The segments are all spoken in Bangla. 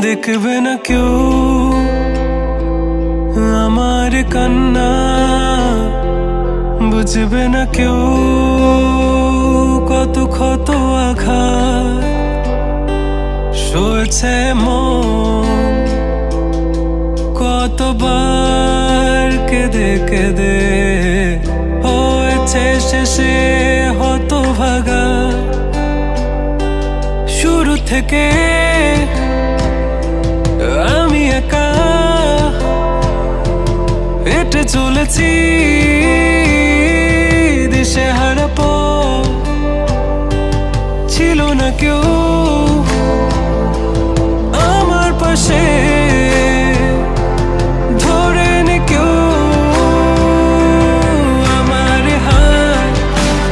দেখবে না কেউ আমার কান্না, বুঝবে না কেউ কত ক্ষত আঘাত সয়েছে মন, কতবার কেঁদে কেঁদে হয়েছে শেষে হতভাগা। শুরু থেকে আমি একা হেঁটে চলেছি দিশেহারা পথ, ছিল না কেউ আমার পাশে, ধরে নে কেউ আমার হাত।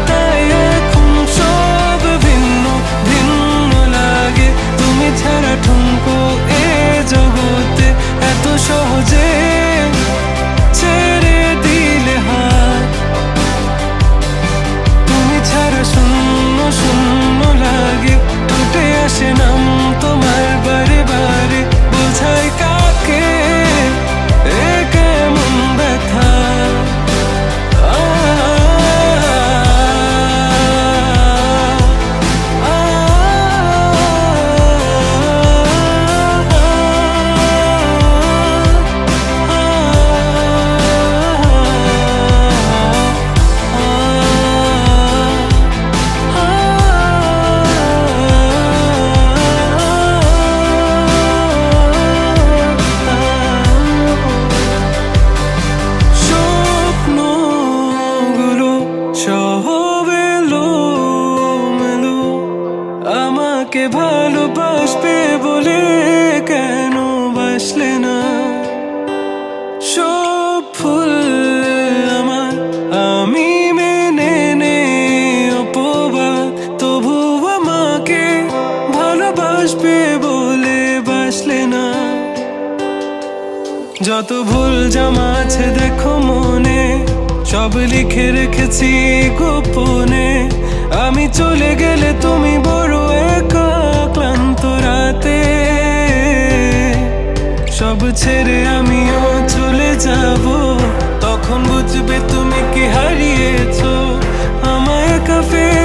তাই এখন সব ভিন্ন ভিন্ন লাগে, তুমি ছাড়া ঠুনকো এ জগতে এত সহজে ছেড়ে দিলে হাত। তুমি ছাড়া শূন্য শূন্য লাগে, টুটে আসে নাম তোমার বারে বারে, বোঝাই কাকে এ কেমন ব্যথা। আমাকে ভালোবাসবে বলে কেন বাসলে না? সব ফুল আমার আমি মেনে নে অপবাদ, তবু আমাকে ভালোবাসবে বলে বাসলে না। যত ভুল জমা আছে দেখো মনে, সব লিখে রেখেছি গোপনে। আমি চলে গেলে তুমি বড় একা ক্লান্ত রাতে, সব ছেড়ে আমিও চলে যাব, তখন বুঝবে তুমি কি হারিয়েছো আমায় একা ফেলে।